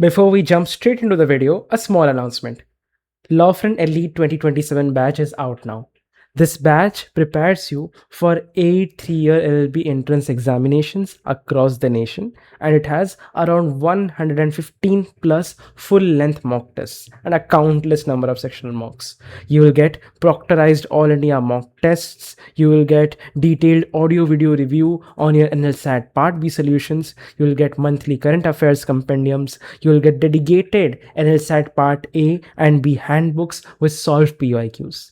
Before we jump straight into the video, a small announcement. Lawfren Elite 2027 batch is out now. This batch prepares you for 8 3-year LLB entrance examinations across the nation, and it has around 115 plus full-length mock tests and a countless number of sectional mocks. You will get proctorized all India mock tests, you will get detailed audio-video review on your NLSAT Part B solutions, you will get monthly current affairs compendiums, you will get dedicated NLSAT Part A and B handbooks with solved PYQs.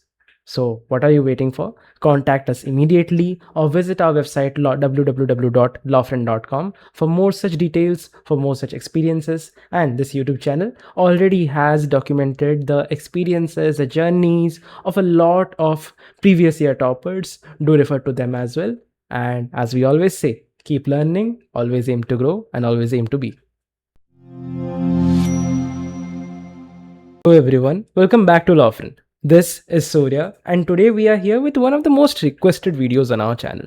So what are you waiting for? Contact us immediately or visit our website www.lawfren.com for more such details, for more such experiences. And this YouTube channel already has documented the experiences, the journeys of a lot of previous year toppers. Do refer to them as well. And as we always say, keep learning, always aim to grow, and always aim to be. Hello everyone, welcome back to Lawfren. This is Surya, and today we are here with one of the most requested videos on our channel.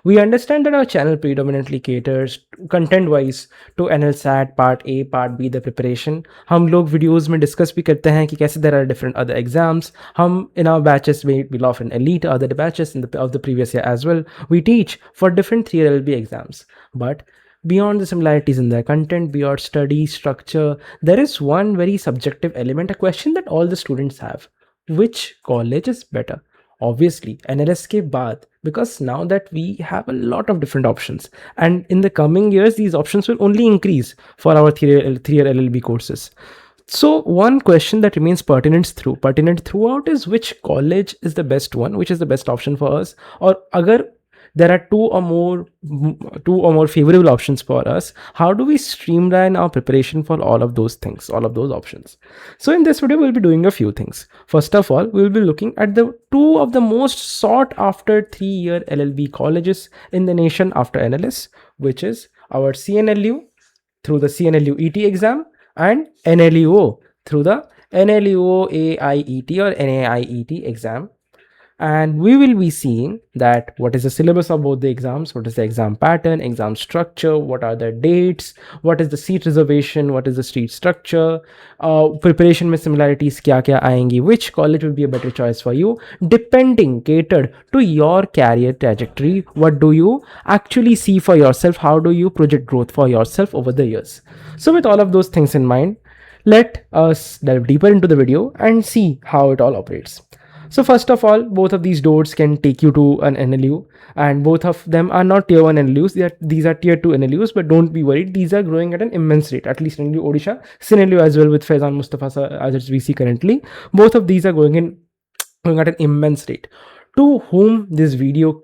We understand that our channel predominantly caters content-wise to NLSAT Part A, Part B, the preparation. हम लोग videos में discuss भी करते हैं कि कैसे there are different other exams. हम in our batches we Lawfren Elite, other batches of the previous year as well. We teach for different 3-year LLB exams, but beyond the similarities in their content, beyond study structure, there is one very subjective element, a question that all the students have. Which college is better? Obviously NLS ke baad, because now that we have a lot of different options, and in the coming years these options will only increase for our 3-year LLB courses. So one question that remains pertinent throughout is which college is the best one, which is the best option for us, or agar there are two or more favorable options for us, how do we streamline our preparation for all of those things, all of those options? So in this video we'll be doing a few things. First of all, we will be looking at the two of the most sought after 3-year LLB colleges in the nation after NLS, which is our CNLU through the CNLU ET exam and NLUO through the NLUO AIET or NAIET exam. And we will be seeing that what is the syllabus of both the exams, what is the exam pattern, exam structure, what are the dates, what is the seat reservation, what is the seat structure, preparation में similarities क्या आएंगी, which college will be a better choice for you, depending, catered to your career trajectory. What do you actually see for yourself? How do you project growth for yourself over the years? So with all of those things in mind, let us delve deeper into the video and see how it all operates. So first of all, both of these doors can take you to an NLU, and both of them are not tier 1 NLUs. These are tier 2 NLUs, but don't be worried. These are growing at an immense rate, at least NLU Odisha, CNLU as well with Faizan Mustafa as we see currently. Both of these are going at an immense rate. To whom this video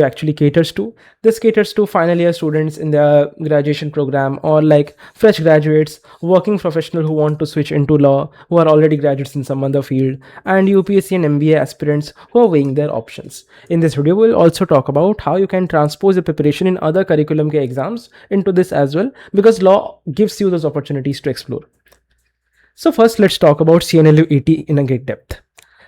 actually caters to? This caters to final year students in their graduation program, or like fresh graduates, working professionals who want to switch into law, who are already graduates in some other field, and UPSC and MBA aspirants who are weighing their options. In this video, we'll also talk about how you can transpose the preparation in other curriculum ke exams into this as well, because law gives you those opportunities to explore. So first, let's talk about CNLU ET in a great depth.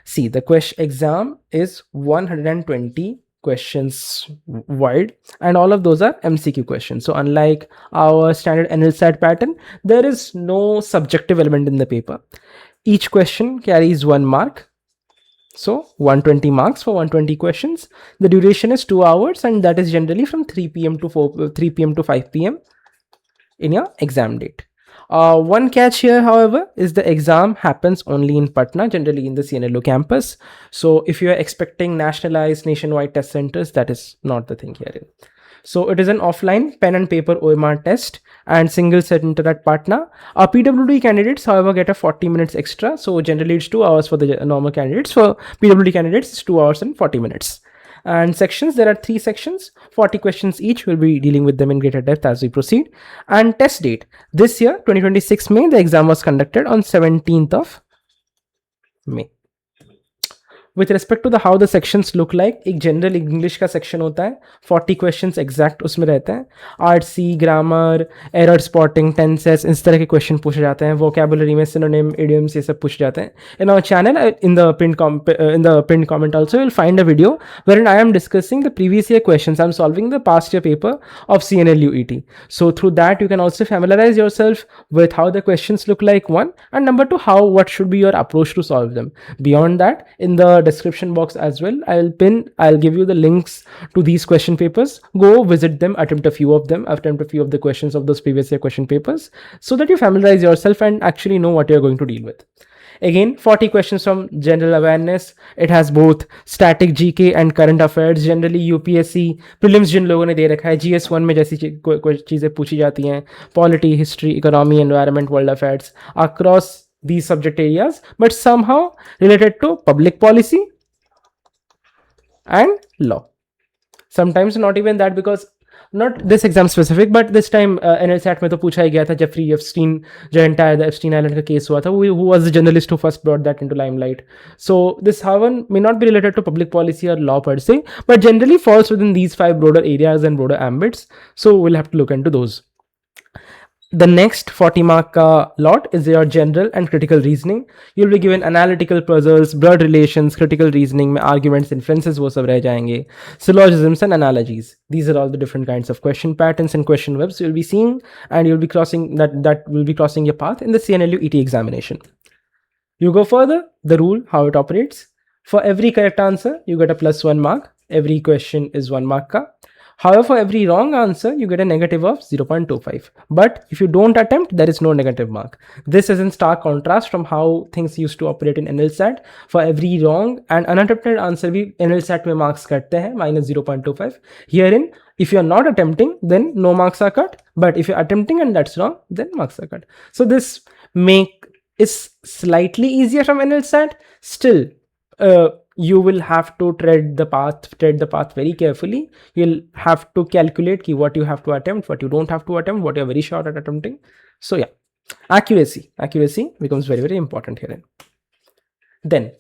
See, the exam is 120 questions wide, and all of those are MCQ questions. So unlike our standard NLSAT pattern, there is no subjective element in the paper. Each question carries 1 mark. So 120 marks for 120 questions. The duration is 2 hours, and that is generally from 3 p.m. to 5 p.m. in your exam date. One catch here, however, is the exam happens only in Patna, generally in the CNLU campus. So if you are expecting nationalized nationwide test centers, that is not the thing here. So it is an offline pen and paper OMR test and single center at Patna. Our PWD candidates, however, get a 40 minutes extra. So generally it's 2 hours for the normal candidates. For PWD candidates, it's 2 hours and 40 minutes. And sections, there are 3 sections, 40 questions each. We'll be dealing with them in greater depth as we proceed. And test date, this year 2026 May, the exam was conducted on 17th of May. with respect to the how the sections look like, एक general English का section होता है, 40 questions exact उसमें रहते हैं, RC, grammar, error spotting, tenses, इस तरह के क्वेश्चन पूछे जाते हैं, वोकैबुलरी में सिनोनिम, इडियम्स, ये सब पूछे जाते हैं. In our channel, in the pinned comment also, you'll find a video wherein I am discussing the previous year questions. I'm solving the past year paper of CNLU ET. So through that, you can also familiarize yourself with how the questions look like, one, and number two, what should be your approach to solve them. Beyond that, in the description box as well, I'll give you the links to these question papers. Go visit them, attempt a few of the questions of those previous year question papers, so that you familiarize yourself and actually know what you're going to deal with. Again, 40 questions from general awareness. It has both static GK and current affairs. Generally UPSC prelims जिन लोगों ने दे रखा है, GS1 में जैसी चीज़ें पूछी जाती हैं, polity, history, economy, environment, world affairs, across these subject areas, but somehow related to public policy and law. Sometimes not even that, because not this exam specific, but this time NLSAT में तो पूछा ही गया था, Jeffrey Epstein, जो entire Epstein island का case हुआ था, who was the journalist who first brought that into limelight. So this one may not be related to public policy or law per se, but generally falls within these 5 broader areas and broader ambits. So we'll have to look into those. The next 40 mark ka lot is your general and critical reasoning. You'll be given analytical puzzles, blood relations, critical reasoning में arguments, inferences वो सब रह जाएंगे, syllogisms and analogies. These are all the different kinds of question patterns and question webs you'll be seeing, and you'll be crossing that will be crossing your path in the CNLU ET examination. You go further, the rule, how it operates. For every correct answer, you get a +1 mark. Every question is 1 mark ka. However, for every wrong answer, you get a negative of 0.25. But if you don't attempt, there is no negative mark. This is in stark contrast from how things used to operate in NLSAT. For every wrong and unattempted answer, we NLSAT में marks कटते हैं, -0.25. Herein, if you are not attempting, then no marks are cut. But if you're attempting and that's wrong, then marks are cut. So this is slightly easier from NLSAT. Still, you will have to tread the path very carefully. You'll have to calculate what you have to attempt, what you don't have to attempt, what you're very short at attempting. So yeah, accuracy becomes very, very important here. Then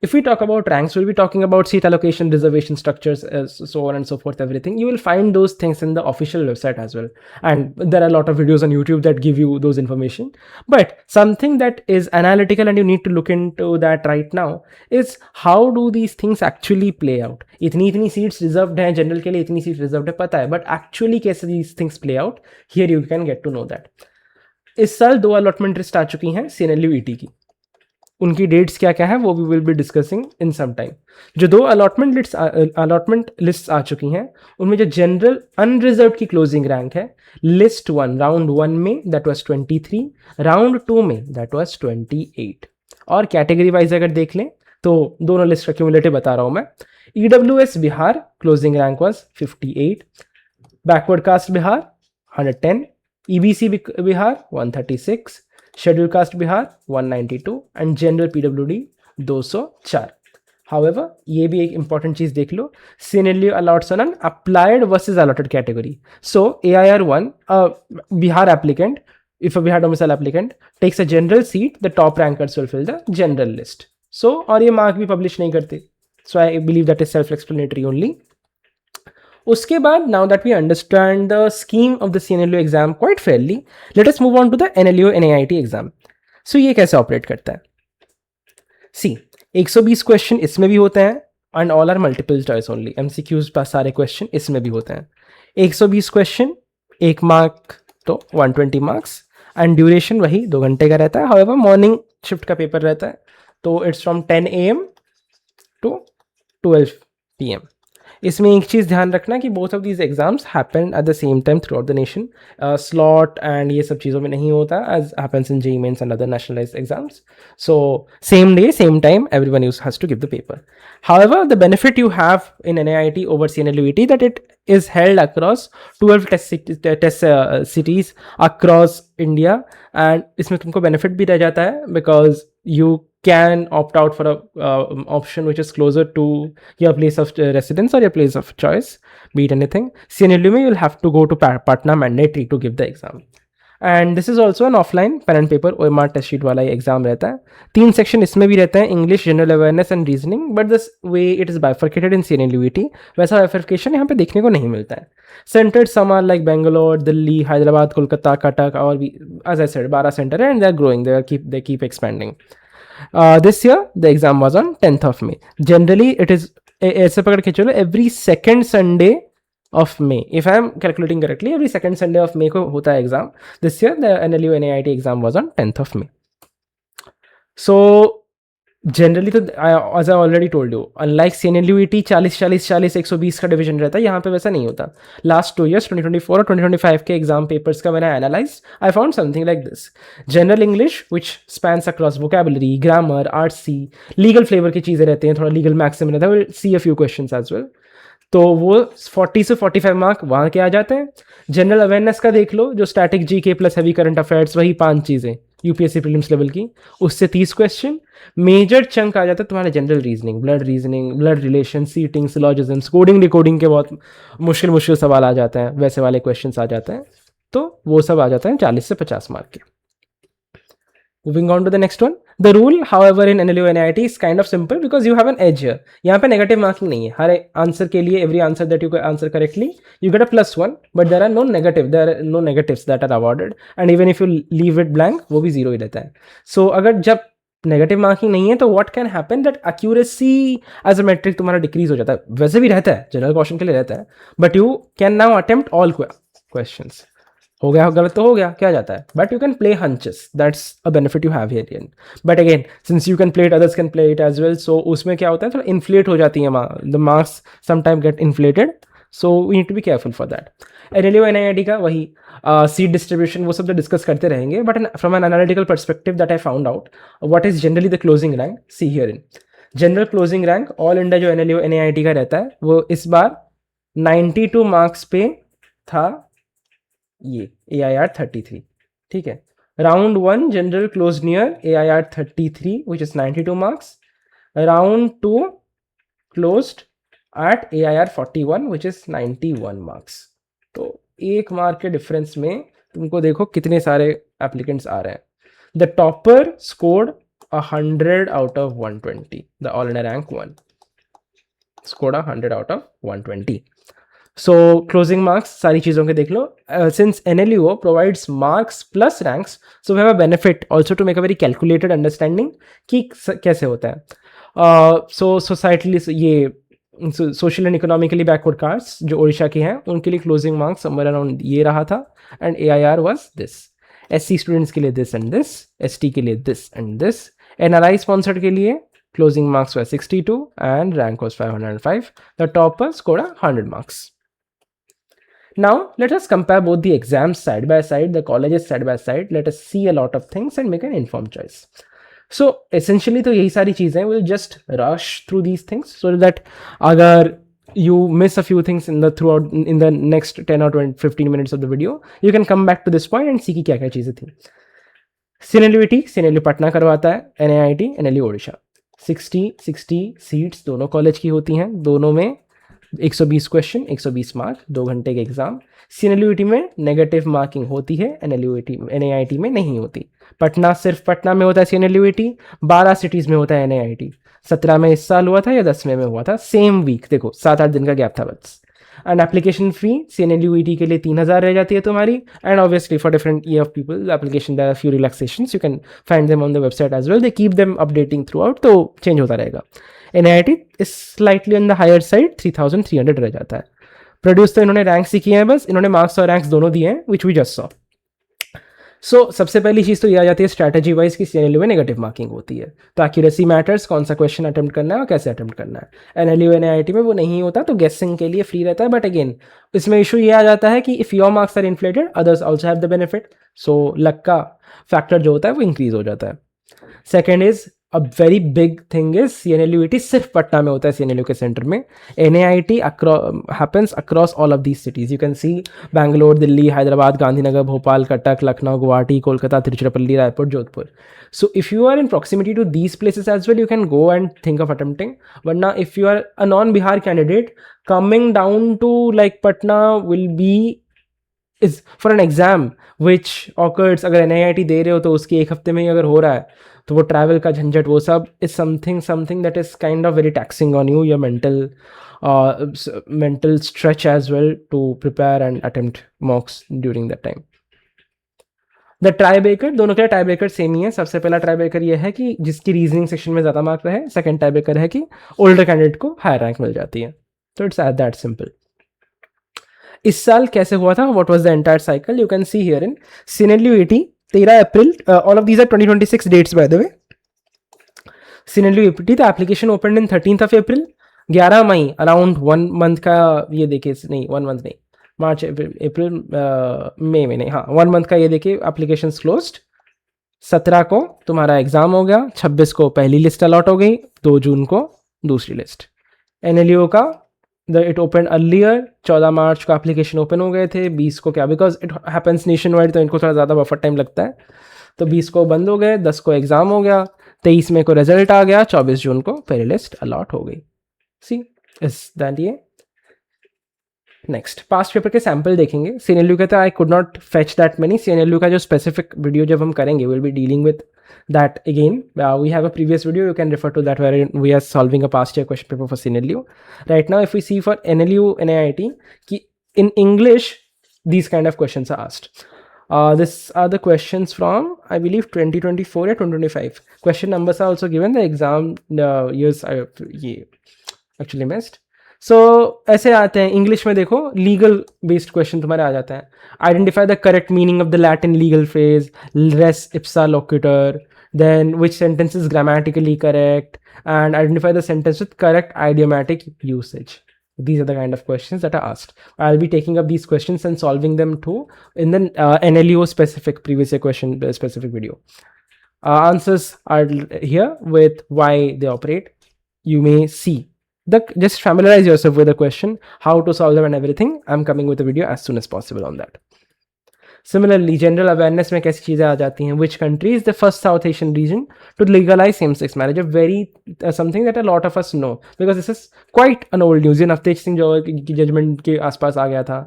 if we talk about ranks, we'll be talking about seat allocation, reservation structures, so on and so forth, everything. You will find those things in the official website as well. And there are a lot of videos on YouTube that give you those information. But something that is analytical and you need to look into that right now is how do these things actually play out. इतनी seats reserved हैं, general के लिए इतनी seats reserved है, पता है, but actually कैसे these things play out, here you can get to know that. इस साल 2 allotment list आ चुकी हैं CNLU ET की. उनकी डेट्स क्या क्या है वो we will be discussing in some time. जो 2 अलॉटमेंट लिस्ट आ चुकी हैं, उनमें जो जनरल अनरिजर्व की क्लोजिंग रैंक है, लिस्ट 1 राउंड 1 में दैट वाज 23, राउंड 2 में दैट वाज 28. और कैटेगरी वाइज अगर देख लें तो दोनों लिस्ट का क्यूमुलेटिव बता रहा हूं मैं. EWS Bihar closing rank was 58, backward caste Bihar 110, EBC Bihar 136, schedule caste Bihar 192 and general PWD 204. However ये भी एक इंपॉर्टेंट चीज देख लो, CNLU a lots on an applied versus allotted category. So AIR1, Bihar applicant, if a Bihar domicile applicant takes a general seat, the top rankers will fill the general list. So और ये mark भी publish नहीं करते. So I believe that is self-explanatory only. उसके बाद, now that we understand the scheme of the CNLU exam quite fairly, let us move on to the NLUO NAIT exam. So ये कैसे operate करता है? See, 120 question इसमें भी होते हैं and all are multiple choice only. MCQs पर सारे क्वेश्चन इसमें भी होते हैं. 120 क्वेश्चन, 1 मार्क तो 120 मार्क्स, एंड ड्यूरेशन वही 2 घंटे का रहता है. हाउएवर मॉर्निंग शिफ्ट का पेपर रहता है, तो it's from 10 AM to 12 PM. इसमें एक चीज़ ध्यान रखना कि both of these exams happen at the same time throughout the nation. Slot and ये सब चीज़ों में नहीं होता as happens in JEE mains and other nationalised exams. So same day same time everyone has to give the paper. However, the benefit you have in NAIT over CNLU ET that it is held across 12 test cities across India, and इसमें तुमको benefit भी रह जाता है because you can opt out for a option which is closer to your place of residence or your place of choice, be it anything. CNLU में you'll have to go to Patna mandatory to give the exam. And this is also an offline pen and paper OMR test sheet वाला exam रहता है. 3 section इसमें भी रहते हैं, English, general awareness and reasoning, but this way it is bifurcated in CNLU ET. वैसा bifurcation यहाँ पे देखने को नहीं मिलता है. Centred some are like Bangalore, Delhi, Hyderabad, Kolkata, Cuttack, और भी एज आई सेड 12 सेंटर है, and they are growing, they keep expanding. This year the exam was on 10th of May. Generally it is ऐसे पकड़ के चलो every second Sunday of May. If I am calculating correctly, every second Sunday of May को होता है exam. This year the NLU NAIT exam was on 10th of May. So generally तो as I already told you, unlike CNLU ET 40-40-40 120 का division रहता है, यहाँ पे वैसा नहीं होता. लास्ट 2 years 2024 और 2025 के एग्जाम पेपर्स का मैंने analyse, I found something like this. General English which spans across vocabulary, grammar, artsy, legal flavour की चीज़ें रहती हैं, थोड़ा लीगल मैक्सिम रहता है, will see a few questions as well. तो वो 40 से 45 मार्क वहाँ के आ जाते हैं. जनरल अवेयरनेस का देख लो, जो static GK plus heavy current affairs, वही 5 चीज़ें UPSC प्रीलिम्स लेवल की, उससे 30 क्वेश्चन. मेजर चंक आ जाता है तुम्हारे general reasoning, blood relation, seating, syllogisms, coding decoding के बहुत मुश्किल सवाल आ जाते हैं, वैसे वाले क्वेश्चंस आ जाते हैं. तो वो सब आ जाता है 40 से 50 मार्क के. Moving on to the next one. The rule, however, in NLU NAIT is kind of simple because you have an edge here. यहाँ पे negative marking नहीं है. हर आंसर के लिए, every answer that you answer correctly, you get a +1. But there are no negatives that are awarded. And even if you leave it blank, वो भी 0 ही रहता है. So अगर जब नेगेटिव मार्किंग नहीं है तो what can happen that accuracy as a metric तुम्हारा डिक्रीज हो जाता है. वैसे भी रहता है, जनरल क्वेश्चन के लिए रहता है, but you can now attempt all questions. हो गया गलत तो हो गया, क्या जाता है, but you can play hunches, that's a benefit you have here. But again since you can play it, others can play it as well, so उसमें क्या होता है, थोड़ा इन्फ्लेट हो जाती है, the marks sometime get inflated, so we need to be careful for that. NLU NAIT का वही सीट डिस्ट्रीब्यूशन वो सब तो डिस्कस करते रहेंगे, but from an analytical perspective that I found out what is generally the closing rank. C here in general closing rank all India जो NLU NAIT का रहता है, वो इस बार 92 मार्क्स पे था, ये AIR 33. ठीक है, round 1 general close near AIR 33 which is 92 marks. Round 2 closed at AIR 41 which is 91 marks. तो 1 मार्क के डिफरेंस में तुमको देखो कितने सारे एप्लीकेंट्स आ रहे हैं. The topper scored 100 out of 120. The all India rank 1 scored 100 out of 120. So closing marks सारी चीज़ों के देख लो. Since NLUO provides marks plus ranks, so we have a benefit also to make a very calculated understanding कि कैसे होता है. So socially ये social and economically backward caste जो ओडिशा के हैं, उनके लिए क्लोजिंग मार्क्स समवेयर अराउंड ये रहा था, and AIR was this. SC students के लिए दिस एंड दिस, ST के लिए this and this. NRI sponsored के लिए closing marks were 62 and rank was 505. The topper scored 100 marks. Now let us compare both the exams side by side, the colleges side by side. Let us see a lot of things and make an informed choice. So essentially तो यही सारी चीज़ें, we'll just rush through these things so that अगर you miss a few things in the next 10 or 20 15 minutes of the video, you can come back to this point and see कि क्या क्या चीज़ें थी. CNLU ET CNLU पटना करवाता है, NAIT NLU Odisha. 60 seats दोनों college की होती हैं, दोनों में 120 क्वेश्चन, 120 मार्क, 2 घंटे के एग्जाम. CNLU ET में नेगेटिव मार्किंग होती है, NAIT में नहीं होती. पटना सिर्फ पटना में होता है CNLU ET, 12 सिटीज़ में होता है NAIT. 17 में इस साल हुआ था या 10वें में हुआ था, सेम वीक, देखो 7-8 दिन का गैप था बस. And application fee CNLU ET के लिए 3000 रह जाती है तुम्हारी, and obviously for different year of people application there are few relaxations, you can find them on the website as well, they keep them updating throughout, तो change होता रहेगा. NIT is slightly on the higher side, 3300 रह जाता है. Produce तो इन्होंने ranks ही किए हैं, बस इन्होंने मार्क्स और रैंक्स दोनों दिए हैं, विच वी जस्ट सॉ. सो सबसे पहली चीज़ तो ये आ जाती है स्ट्रैटेजी वाइज कि CNLU में नेगेटिव मार्किंग होती है, तो एक्यूरेसी मैटर्स, कौन सा क्वेश्चन अटेम्प्ट करना है और कैसे अटेम्प्ट करना है. NLU NAIT में वो नहीं होता, तो गेसिंग के लिए फ्री रहता है. बट अगेन इसमें इशू ये आ जाता है कि if your marks are inflated, others also have the benefit, so luck का फैक्टर जो होता है वो इंक्रीज हो जाता है. Second is a very big thing is CNLU ET सिर्फ पटना में होता है, CNLU के सेंटर में. NAIT happens across all of these cities. You can see Bangalore, Delhi, Hyderabad, Gandhinagar, Bhopal, Cuttack, Lucknow, Guwahati, Kolkata, Tiruchirappalli, Raipur, Jodhpur. So if you are in proximity to these places as well, you can go and think of attempting. But now if you are a non-Bihar candidate, coming down to like Patna will be is for an exam which occurs, अगर NIET दे रहे हो तो उसके एक हफ्ते में ही अगर हो रहा है तो वो ट्रैवल का झंझट वो सब is something that is kind of very taxing on you, your mental stretch as well to prepare and attempt mocks during that time. The try breaker, दोनों के ट्राई ब्रेकर सेम ही है. सबसे पहला ट्राई ब्रेकर ये है कि जिसकी reasoning section में ज़्यादा मार्क रहे. सेकंड ट्राई ब्रेकर है कि ओल्डर कैंडिडेट को हायर रैंक मिल जाती है. तो इट्स दैट सिंपल. इस साल कैसे हुआ था, what was the entire cycle, you can see here in CNLU ET 13 April. All of these are 2026 dates by the way. CNLU ET the application open in 13th April. 11 May around 1 month का ये देखिए, नहीं 1 month नहीं, मार्च अप्रैल मई में नहीं, हाँ 1 month का ये देखिए एप्लीकेशन क्लोज्ड. 17 को तुम्हारा एग्जाम हो गया. 26 को पहली लिस्ट अलॉट हो गई. 2 जून को दूसरी लिस्ट. NLUO का इट ओपन अर्लियर. 14 मार्च को एप्लीकेशन ओपन हो गए थे. 20 को क्या, because it happens nation wide तो इनको थोड़ा ज़्यादा बफर टाइम लगता है, तो 20 को बंद हो गए. 10 को एग्जाम हो गया. 23 मई को रिजल्ट आ गया. 24 जून को पहली लिस्ट अलॉट हो गई. सी इज दैट ये. नेक्स्ट पास्ट पेपर के सैंपल देखेंगे. CNLU कहता है I could not fetch that many. CNLU का जो स्पेसिफिक वीडियो जब हम करेंगे will be dealing with that again. We have a previous video, you can refer to that where we are solving a past year question paper for CNLU. Right now if we see for NLU NIET कि in English these kind of questions are asked. This are the questions from I believe 2024 or 2025. Question numbers are also given. The exam years I actually missed. सो ऐसे आते हैं. English में देखो legal based question तुम्हारे आ जाता है. Identify the correct meaning of the Latin legal phrase, res ipsa loquitur, then which sentence is grammatically correct, and identify the sentence with correct idiomatic usage. These are the kind of questions that are asked. I'll be taking up these questions and solving them too in the NLUO specific previous year question specific video. Answers are here with why they operate. You may see. Just familiarize yourself with the question, how to solve them and everything. I'm coming with a video as soon as possible on that. Similarly, general awareness में कैसी चीज़ें आ जाती हैं. Which country is the first South Asian region to legalize same-sex marriage? A very something that a lot of us know because this is quite an old news. ये नवतेज सिंह की judgment के आसपास आ गया था.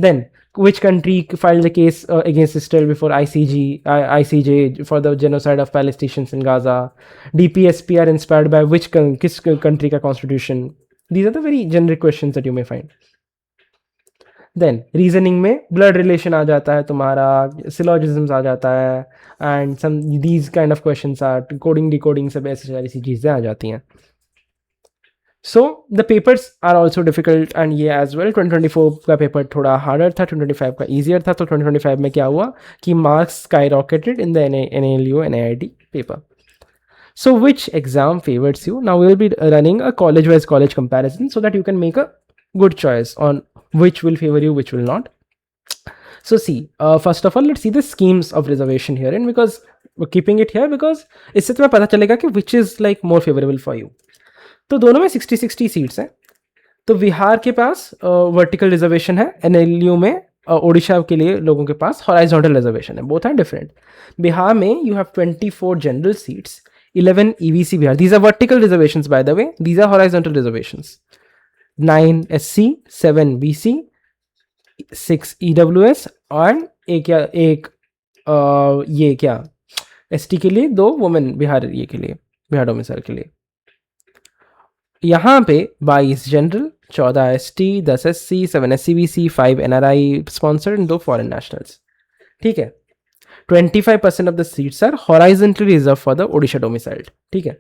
Then, which country filed the case against Israel before ICJ for the genocide of Palestinians in Gaza? DPSP are inspired by which किस country का constitution? These are the very generic questions that you may find. Then reasoning में blood relation आ जाता है तुम्हारा, syllogisms आ जाता है, and some these kind of questions are coding decoding सब ऐसी सारी चीज़ें आ जाती हैं. So the papers are also difficult and ये एज वेल. 2024 का पेपर थोड़ा हार्डर था, 2025 का ईजियर था. तो 2025 में क्या हुआ कि marks sky rocketed in the NLUO NIET paper. So which exam favors you? Now we will be running a college-wise college comparison so that you can make a good choice on which will favor you, which will not. So see, first of all, let's see the schemes of reservation here, and because we're keeping it here because इससे तुम्हें पता चलेगा कि which is like more favorable for you. तो दोनों में 60-60 seats हैं. तो बिहार के पास वर्टिकल रिजर्वेशन है. NLU में ओडिशा के लिए लोगों के पास हॉराइजॉन्टल रिजर्वेशन है. Both are different. बिहार में you have 24 general seats, 11 EVC Bihar. These are vertical reservations, by the way. These are horizontal reservations. 9 SC, 7 BC, 6 EWS और ये क्या ST के लिए 2 वुमेन बिहार ये के लिए बिहार डोमिसाइल के लिए. यहाँ पे 22 general, 14 ST, 10 SC, 7 SCBC, 5 NRI sponsored, 2 foreign nationals. ठीक है. 25% of the seats are horizontally reserved for the Odisha domiciled. ठीक है.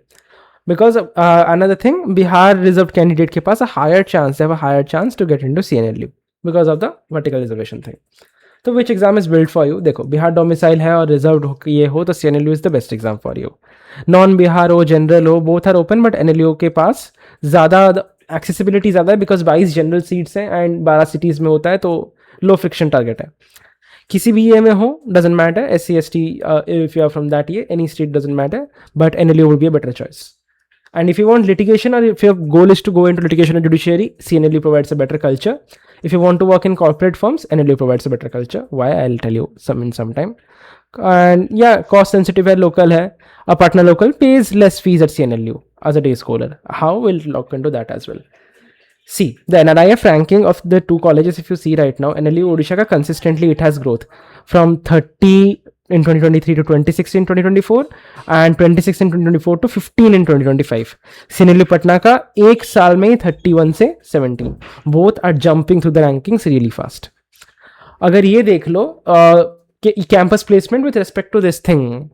Because another thing, Bihar reserved candidate के पास they have a higher chance to get into CNLU because of the vertical reservation thing. तो which exam is built for you? देखो Bihar domicile है और reserved ये हो तो CNLU is the best exam for you. Non Bihar हो, general हो, both are open, but NLU के पास ज़्यादा accessibility ज़्यादा है because 22 general seats हैं and 12 cities में होता है तो low friction target है. किसी भी ये में हो doesn't matter, SC ST if you are from that year, any state doesn't matter, but NLU would be a better choice. And if you want litigation or if your goal is to go into litigation or judiciary, CNLU provides a better culture. If you want to work in corporate firms, NLU provides a better culture. Why? I'll tell you in some time. And yeah, cost sensitive है, local है. A partner local pays less fees at CNLU as a day scholar. How? We'll look into that as well. See, the NRIF ranking of the two colleges, if you see right now, NLU Odisha ka consistently it has growth from 30 in 2023 to 26 in 2024 and 26 in 2024 to 15 in 2025. CNLU Patna का एक साल में 31 से 17. Both are jumping through the rankings really fast. अगर ये देख लो campus placement with respect to this thing,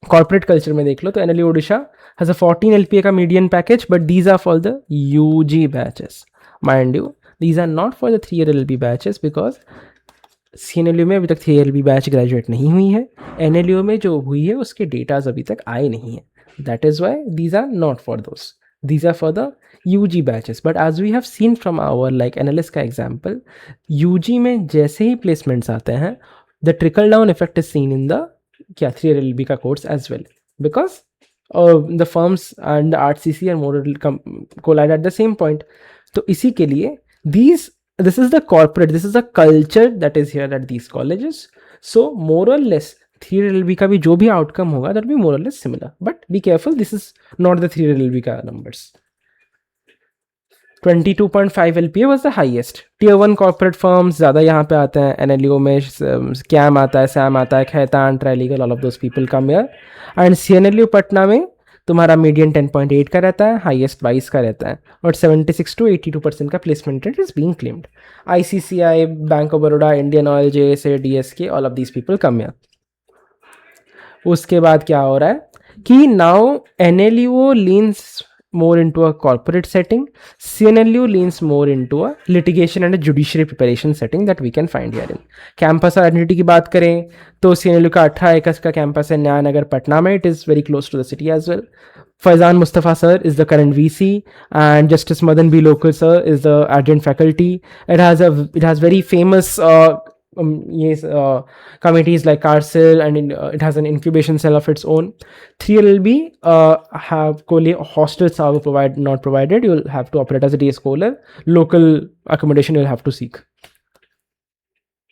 corporate culture में देख लो तो NLU Odisha has a 14 LPA का median package, but these are for the UG batches. Mind you, these are not for the 3-year LLB batches because CNLU में अभी तक 3 LLB batch graduate नहीं हुई है. NLU में जो हुई है उसके डेटाज अभी तक आए नहीं है. That is why these are not for those. These are for the UG batches. But as we have seen from our like analyst का example, UG में जैसे ही placements आते हैं, the trickle down effect is seen in the 3 LLB का course as well, because the firms and the RCC are more collide at the same point. तो इसी के लिए this is the corporate, this is the culture that is here at these colleges. So more or less 3 LLB का भी जो भी outcome होगा that will be more or less similar. But be careful, this is not the 3 LLB का numbers. 22.5 LPA was the highest. Tier 1 corporate firms ज़्यादा यहाँ पे आते हैं. NLU में CAM आता है, SAM आता है, Khaitan, Trilegal, all of those people come here. And CNLU Patna में तुम्हारा मीडियन 10.8 का रहता है, हाईएस्ट 22 का रहता है, और 76 to 82% का placement rate is being claimed. ICCI, bank of Baroda, Indian oil, JSA, DSK, all of these people come here. उसके बाद क्या हो रहा है कि now NLUO leans more into a corporate setting, CNLU leans more into a litigation and a judiciary preparation setting that we can find here in. Campus identity की बात करें तो CNLU का 18 एकड़ का कैंपस है न्यायनगर पटना में. It is very close to the city as well. Faizan Mustafa sir is the current VC and Justice Madan B. Local sir is the adjunct faculty. It has very famous committees like CARCEL, and it has an incubation cell of its own. 3 LLB have hostels are not provided. You will have to operate as a day scholar. Local accommodation you will have to seek.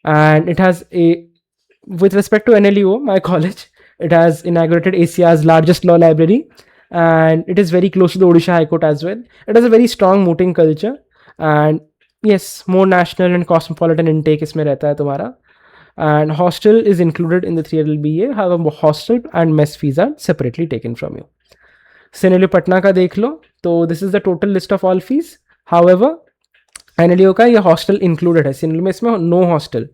And it has with respect to NLUO, my college, it has inaugurated Asia's largest law library, and it is very close to the Odisha High Court as well. It has a very strong mooting culture, and yes, more national and cosmopolitan intake इसमें रहता है तुम्हारा. And hostel is included in the 3 LLBA. However, hostel and mess fees are separately taken from you. CNLU Patna का देख लो तो this is the total list of all fees. However, NLUO का ये hostel included है. CNLU में इसमें no hostel.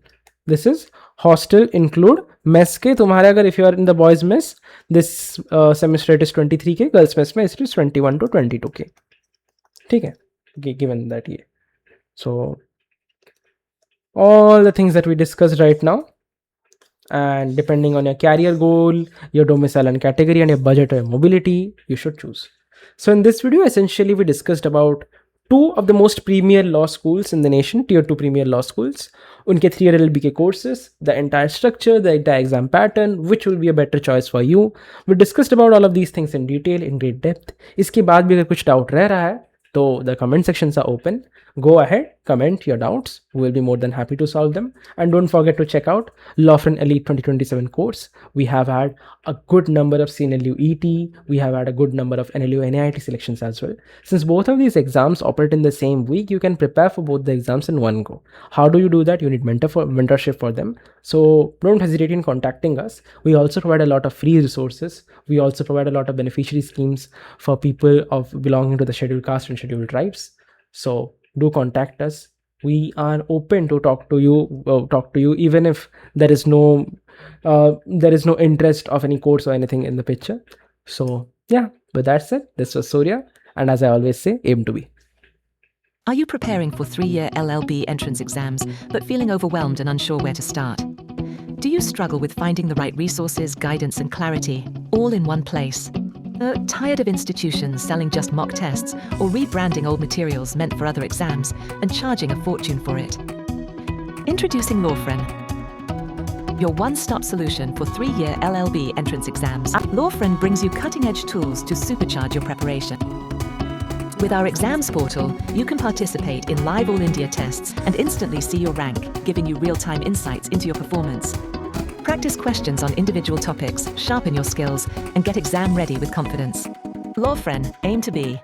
This is hostel include mess के तुम्हारे अगर if you are in the boys mess, this semester it is 23K, girls mess में it is 21 to 22K. ठीक है, given that ये. So all the things that we discussed right now, and depending on your career goal, your domicile and category, and your budget or mobility, you should choose. So in this video, essentially we discussed about 2 of the most premier law schools in the nation, tier 2 premier law schools, unke 3 LLB ke courses, the entire structure, the entire exam pattern, which will be a better choice for you. We discussed about all of these things in detail, in great depth. Iske baad bhi agar kuch doubt reh raha hai, so the comment sections are open. Go ahead, comment your doubts. We will be more than happy to solve them. And don't forget to check out Lawfren Elite 2027 course. We have had a good number of CNLU ET. We have had a good number of NLUO NAIT selections as well. Since both of these exams operate in the same week, you can prepare for both the exams in one go. How do you do that? You need mentorship for them. So don't hesitate in contacting us. We also provide a lot of free resources. We also provide a lot of beneficiary schemes for people of belonging to the scheduled caste and scheduled tribes. So do contact us. We are open to talk to you even if there is no interest of any course or anything in the picture. So yeah, with that said, this was Surya, and as I always say, aim to be. Are you preparing for 3-year LLB entrance exams but feeling overwhelmed and unsure where to start? Do you struggle with finding the right resources, guidance and clarity all in one place? Tired of institutions selling just mock tests or rebranding old materials meant for other exams and charging a fortune for it? Introducing Lawfren, your one-stop solution for 3-year LLB entrance exams. Lawfren brings you cutting-edge tools to supercharge your preparation. With our exams portal, you can participate in live All India tests and instantly see your rank, giving you real-time insights into your performance. Practice questions on individual topics, sharpen your skills, and get exam ready with confidence. Lawfren, aim to be.